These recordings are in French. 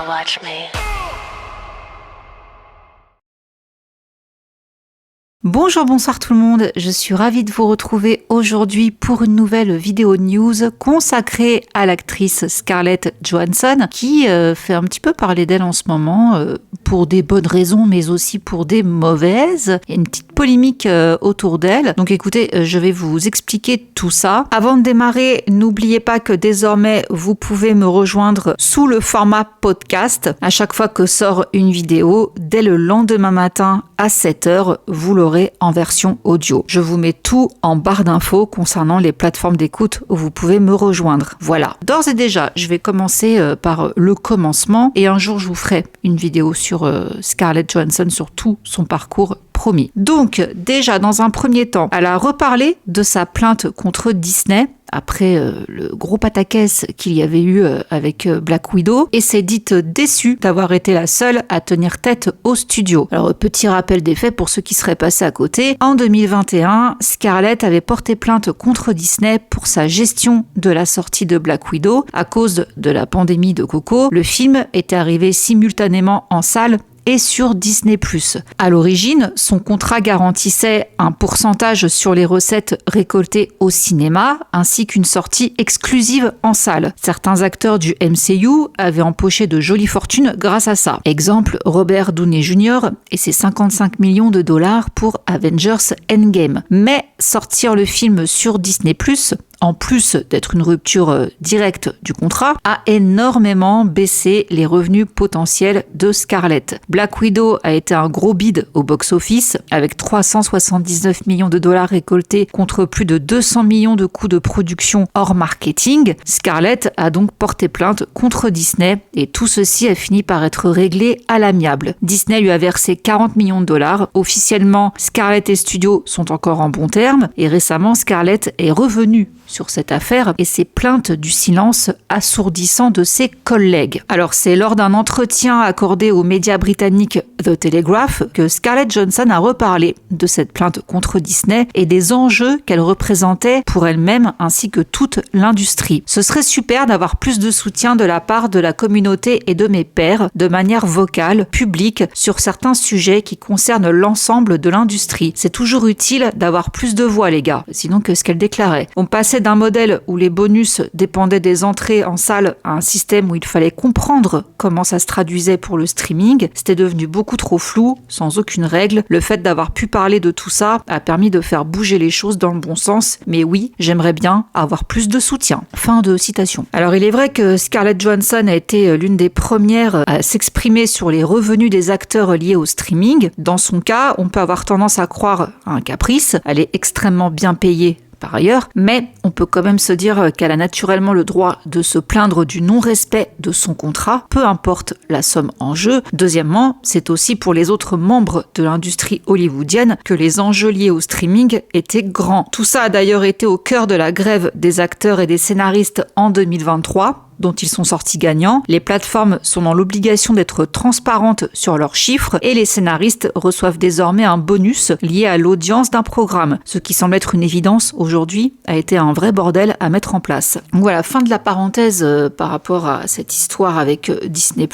watch me. Bonjour, bonsoir tout le monde, je suis ravie de vous retrouver aujourd'hui pour une nouvelle vidéo news consacrée à l'actrice Scarlett Johansson qui fait un petit peu parler d'elle en ce moment pour des bonnes raisons mais aussi pour des mauvaises. Il y a une petite polémique autour d'elle, donc écoutez, je vais vous expliquer tout ça. Avant de démarrer, n'oubliez pas que désormais vous pouvez me rejoindre sous le format podcast. À chaque fois que sort une vidéo, dès le lendemain matin à 7h, vous l'aurez en version audio. Je vous mets tout en barre d'infos concernant les plateformes d'écoute où vous pouvez me rejoindre. Voilà. D'ores et déjà, je vais commencer par le commencement et un jour je vous ferai une vidéo sur Scarlett Johansson, sur tout son parcours, promis. Donc déjà, dans un premier temps, elle a reparlé de sa plainte contre Disney après le gros pataquès qu'il y avait eu avec Black Widow et s'est dite déçue d'avoir été la seule à tenir tête au studio. Alors petit rappel des faits pour ceux qui seraient passés à côté, en 2021, Scarlett avait porté plainte contre Disney pour sa gestion de la sortie de Black Widow à cause de la pandémie de Coco. Le film était arrivé simultanément en salle et sur Disney+. À l'origine, son contrat garantissait un pourcentage sur les recettes récoltées au cinéma, ainsi qu'une sortie exclusive en salle. Certains acteurs du MCU avaient empoché de jolies fortunes grâce à ça. Exemple, Robert Downey Jr. et ses 55 millions de dollars pour Avengers Endgame. Mais sortir le film sur Disney+, en plus d'être une rupture directe du contrat, a énormément baissé les revenus potentiels de Scarlett. Black Widow a été un gros bid au box-office, avec 379 millions de dollars récoltés contre plus de 200 millions de coûts de production hors marketing. Scarlett a donc porté plainte contre Disney et tout ceci a fini par être réglé à l'amiable. Disney lui a versé 40 millions de dollars. Officiellement, Scarlett et Studio sont encore en bons termes et récemment, Scarlett est revenue sur cette affaire et s'est plainte du silence assourdissant de ses collègues. Alors c'est lors d'un entretien accordé aux médias britanniques The Telegraph que Scarlett Johansson a reparlé de cette plainte contre Disney et des enjeux qu'elle représentait pour elle-même ainsi que toute l'industrie. Ce serait super d'avoir plus de soutien de la part de la communauté et de mes pairs de manière vocale, publique, sur certains sujets qui concernent l'ensemble de l'industrie. C'est toujours utile d'avoir plus de voix les gars, sinon que ce qu'elle déclarait. On passait d'un modèle où les bonus dépendaient des entrées en salle à un système où il fallait comprendre comment ça se traduisait pour le streaming. C'était devenu beaucoup trop flou, sans aucune règle. Le fait d'avoir pu parler de tout ça a permis de faire bouger les choses dans le bon sens. Mais oui, j'aimerais bien avoir plus de soutien. Fin de citation. Alors il est vrai que Scarlett Johansson a été l'une des premières à s'exprimer sur les revenus des acteurs liés au streaming. Dans son cas, on peut avoir tendance à croire à un caprice. Elle est extrêmement bien payée par ailleurs, mais on peut quand même se dire qu'elle a naturellement le droit de se plaindre du non-respect de son contrat, peu importe la somme en jeu. Deuxièmement, c'est aussi pour les autres membres de l'industrie hollywoodienne que les enjeux liés au streaming étaient grands. Tout ça a d'ailleurs été au cœur de la grève des acteurs et des scénaristes en 2023. Dont ils sont sortis gagnants. Les plateformes sont dans l'obligation d'être transparentes sur leurs chiffres et les scénaristes reçoivent désormais un bonus lié à l'audience d'un programme. Ce qui semble être une évidence aujourd'hui a été un vrai bordel à mettre en place. Donc voilà, fin de la parenthèse par rapport à cette histoire avec Disney+.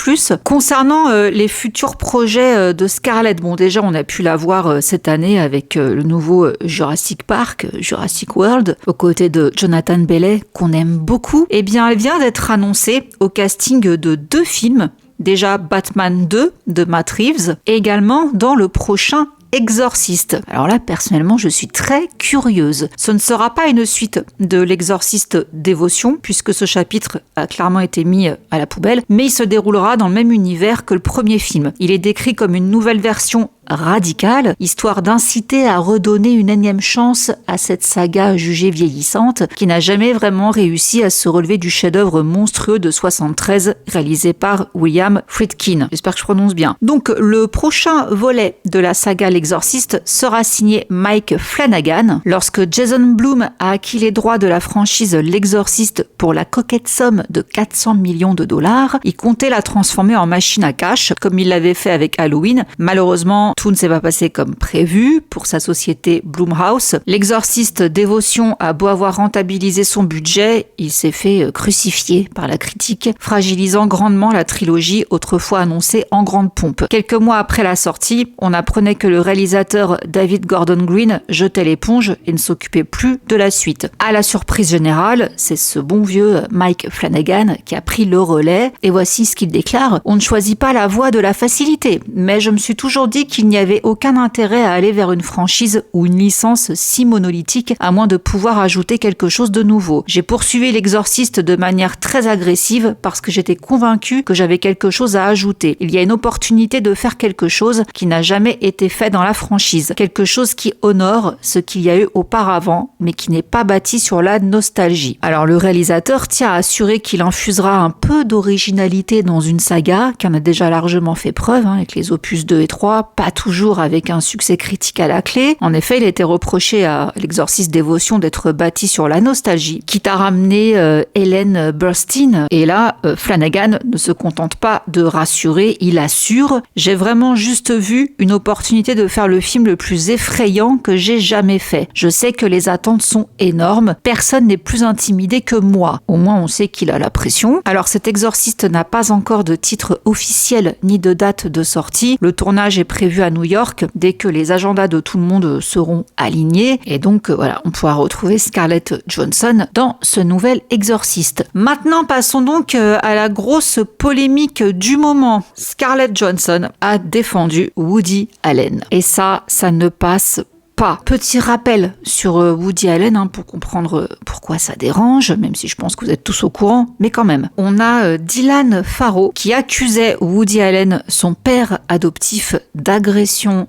Concernant les futurs projets de Scarlett, bon déjà on a pu la voir cette année avec le nouveau Jurassic Park, Jurassic World, aux côtés de Jonathan Bailey qu'on aime beaucoup. Eh bien elle vient d'être annoncé au casting de 2 films, déjà Batman 2 de Matt Reeves et également dans le prochain Exorciste. Alors là, personnellement, je suis très curieuse. Ce ne sera pas une suite de l'Exorciste Dévotion, puisque ce chapitre a clairement été mis à la poubelle, mais il se déroulera dans le même univers que le premier film. Il est décrit comme une nouvelle version radicale, histoire d'inciter à redonner une énième chance à cette saga jugée vieillissante, qui n'a jamais vraiment réussi à se relever du chef-d'œuvre monstrueux de 73 réalisé par William Friedkin. J'espère que je prononce bien. Donc, le prochain volet de la saga L'Exorciste sera signé Mike Flanagan. Lorsque Jason Blum a acquis les droits de la franchise L'Exorciste pour la coquette somme de 400 millions de dollars, il comptait la transformer en machine à cash, comme il l'avait fait avec Halloween. Malheureusement, Malheureusement, tout ne s'est pas passé comme prévu pour sa société Blumhouse. L'exorciste Dévotion a beau avoir rentabilisé son budget, il s'est fait crucifier par la critique, fragilisant grandement la trilogie autrefois annoncée en grande pompe. Quelques mois après la sortie, on apprenait que le réalisateur David Gordon Green jetait l'éponge et ne s'occupait plus de la suite. À la surprise générale, c'est ce bon vieux Mike Flanagan qui a pris le relais et voici ce qu'il déclare: « On ne choisit pas la voie de la facilité, mais je me suis toujours dit qu'il n'y avait aucun intérêt à aller vers une franchise ou une licence si monolithique à moins de pouvoir ajouter quelque chose de nouveau. J'ai poursuivi l'exorciste de manière très agressive parce que j'étais convaincu que j'avais quelque chose à ajouter. Il y a une opportunité de faire quelque chose qui n'a jamais été fait dans la franchise, quelque chose qui honore ce qu'il y a eu auparavant, mais qui n'est pas bâti sur la nostalgie. » Alors le réalisateur tient à assurer qu'il infusera un peu d'originalité dans une saga qui en a déjà largement fait preuve, avec les opus 2 et 3, pas toujours avec un succès critique à la clé. En effet, il était reproché à l'exorciste Dévotion d'être bâti sur la nostalgie, quitte à ramener Ellen Burstyn. Et là, Flanagan ne se contente pas de rassurer, il assure: « J'ai vraiment juste vu une opportunité de faire le film le plus effrayant que j'ai jamais fait. Je sais que les attentes sont énormes, personne n'est plus intimidé que moi. » Au moins, on sait qu'il a la pression. Alors, cet exorciste n'a pas encore de titre officiel ni de date de sortie. Le tournage est prévu à New York dès que les agendas de tout le monde seront alignés. Et donc, voilà, on pourra retrouver Scarlett Johansson dans ce nouvel exorciste. Maintenant, passons donc à la grosse polémique du moment. Scarlett Johansson a défendu Woody Allen. Et ça ne passe pas. Petit rappel sur Woody Allen pour comprendre pourquoi ça dérange, même si je pense que vous êtes tous au courant, mais quand même. On a Dylan Farrow qui accusait Woody Allen, son père adoptif, d'agression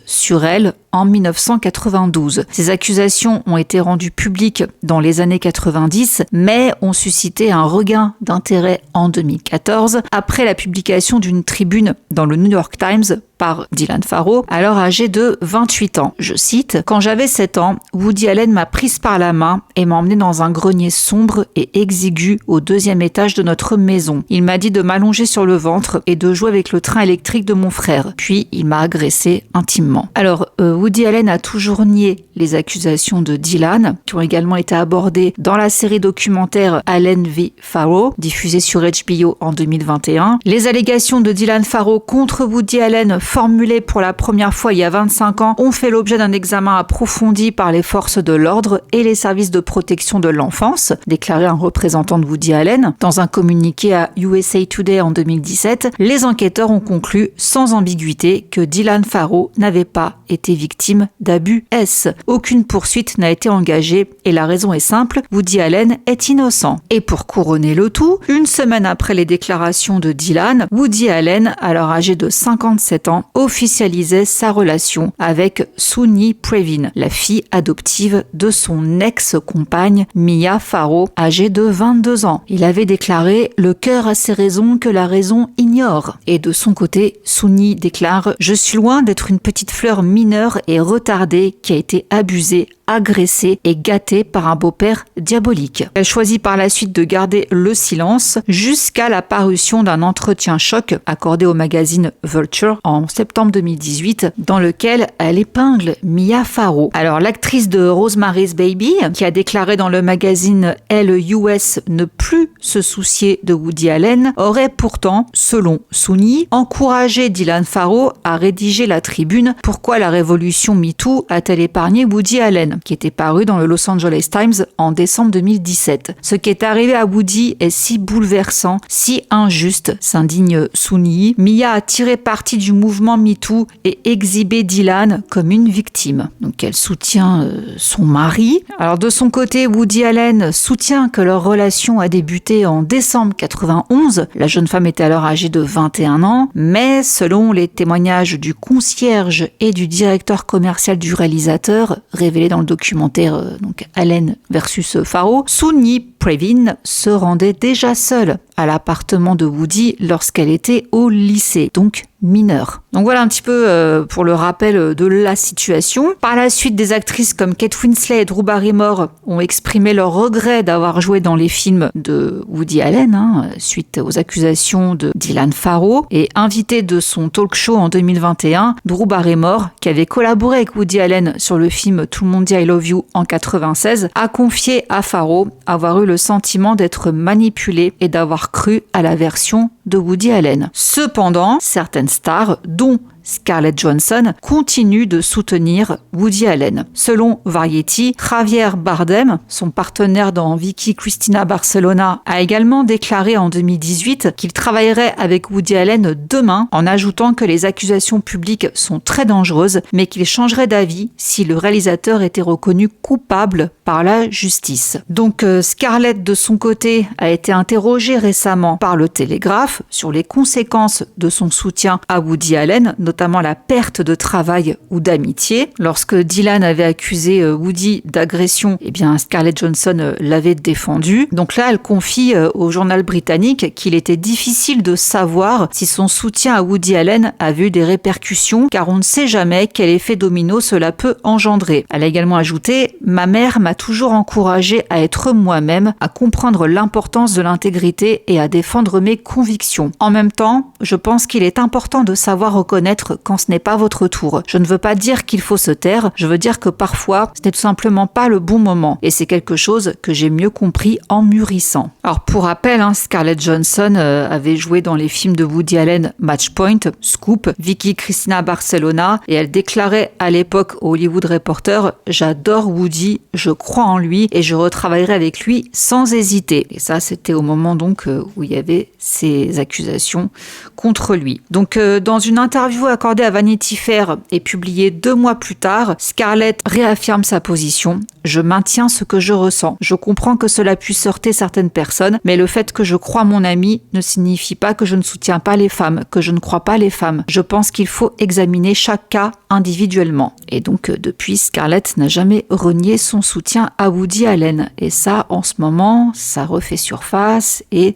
sur elle en 1992. Ces accusations ont été rendues publiques dans les années 90, mais ont suscité un regain d'intérêt en 2014 après la publication d'une tribune dans le New York Times par Dylan Farrow, alors âgé de 28 ans. Je cite: « Quand j'avais 7 ans, Woody Allen m'a prise par la main et m'a emmenée dans un grenier sombre et exigu au 2e étage de notre maison. Il m'a dit de m'allonger sur le ventre et de jouer avec le train électrique de mon frère. Puis il m'a agressé intimement. » Alors, Woody Allen a toujours nié les accusations de Dylan, qui ont également été abordées dans la série documentaire Allen v. Farrow, diffusée sur HBO en 2021. Les allégations de Dylan Farrow contre Woody Allen, formulées pour la première fois il y a 25 ans, ont fait l'objet d'un examen approfondi par les forces de l'ordre et les services de protection de l'enfance, déclaré un représentant de Woody Allen. Dans un communiqué à USA Today en 2017, les enquêteurs ont conclu sans ambiguïté que Dylan Farrow n'avait pas été victime d'abus S. Aucune poursuite n'a été engagée et la raison est simple, Woody Allen est innocent. Et pour couronner le tout, une semaine après les déclarations de Dylan, Woody Allen, alors âgé de 57 ans, officialisait sa relation avec Soon-Yi Previn, la fille adoptive de son ex-compagne Mia Farrow, âgée de 22 ans. Il avait déclaré « Le cœur a ses raisons que la raison ignore ». Et de son côté, Soon-Yi déclare « Je suis loin d'être une petite fleur mineure et retardée qui a été abusée, agressée et gâtée par un beau-père diabolique. » Elle choisit par la suite de garder le silence jusqu'à la parution d'un entretien choc accordé au magazine Vulture en septembre 2018 dans lequel elle épingle Mia Farrow. Alors l'actrice de Rosemary's Baby, qui a déclaré dans le magazine Elle US ne plus se soucier de Woody Allen, aurait pourtant, selon Soon-Yi, encouragé Dylan Farrow à rédiger la tribune « Pourquoi la révolution MeToo a-t-elle épargné Woody Allen ?» qui était paru dans le Los Angeles Times en décembre 2017. Ce qui est arrivé à Woody est si bouleversant, si injuste, s'indigne Soon-Yi. Mia a tiré parti du mouvement MeToo et exhibé Dylan comme une victime. Donc elle soutient son mari. Alors de son côté, Woody Allen soutient que leur relation a débuté en décembre 91. La jeune femme était alors âgée de 21 ans, mais selon les témoignages du concierge et du directeur commercial du réalisateur, révélés dans le documentaire donc Allen versus Farrow, Soon-Yi Previn se rendait déjà seule à l'appartement de Woody lorsqu'elle était au lycée, donc mineur. Donc voilà un petit peu pour le rappel de la situation. Par la suite, des actrices comme Kate Winslet et Drew Barrymore ont exprimé leur regret d'avoir joué dans les films de Woody Allen, suite aux accusations de Dylan Farrow. Et invitée de son talk show en 2021, Drew Barrymore, qui avait collaboré avec Woody Allen sur le film Tout le monde dit I Love You en 96, a confié à Farrow avoir eu le sentiment d'être manipulée et d'avoir cru à la version de Woody Allen. Cependant, certaines stars, dont Scarlett Johansson, continue de soutenir Woody Allen. Selon Variety, Javier Bardem, son partenaire dans Vicky Cristina Barcelona, a également déclaré en 2018 qu'il travaillerait avec Woody Allen demain, en ajoutant que les accusations publiques sont très dangereuses, mais qu'il changerait d'avis si le réalisateur était reconnu coupable par la justice. Donc Scarlett, de son côté, a été interrogée récemment par le Télégraphe sur les conséquences de son soutien à Woody Allen, notamment la perte de travail ou d'amitié. Lorsque Dylan avait accusé Woody d'agression, Scarlett Johansson l'avait défendu. Donc là, elle confie au journal britannique qu'il était difficile de savoir si son soutien à Woody Allen avait eu des répercussions, car on ne sait jamais quel effet domino cela peut engendrer. Elle a également ajouté « Ma mère m'a toujours encouragée à être moi-même, à comprendre l'importance de l'intégrité et à défendre mes convictions. En même temps, je pense qu'il est important de savoir reconnaître quand ce n'est pas votre tour. Je ne veux pas dire qu'il faut se taire, je veux dire que parfois, ce n'est tout simplement pas le bon moment. Et c'est quelque chose que j'ai mieux compris en mûrissant. » Alors pour rappel, Scarlett Johansson avait joué dans les films de Woody Allen Matchpoint, Scoop, Vicky Cristina Barcelona, et elle déclarait à l'époque au Hollywood Reporter « J'adore Woody, je crois en lui et je retravaillerai avec lui sans hésiter. » Et ça, c'était au moment donc où il y avait ces accusations contre lui. Donc dans une interview accordée à Vanity Fair et publiée 2 mois plus tard, Scarlett réaffirme sa position. « Je maintiens ce que je ressens. Je comprends que cela puisse heurter certaines personnes, mais le fait que je crois mon ami ne signifie pas que je ne soutiens pas les femmes, que je ne crois pas les femmes. Je pense qu'il faut examiner chaque cas individuellement. » Et donc depuis, Scarlett n'a jamais renié son soutien à Woody Allen. Et ça, en ce moment, ça refait surface et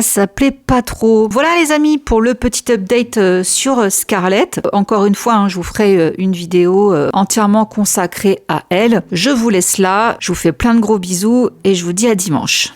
ça plaît pas trop. Voilà les amis pour le petit update sur Scarlett. Encore une fois, je vous ferai une vidéo entièrement consacrée à elle. Je vous laisse là, je vous fais plein de gros bisous et je vous dis à dimanche.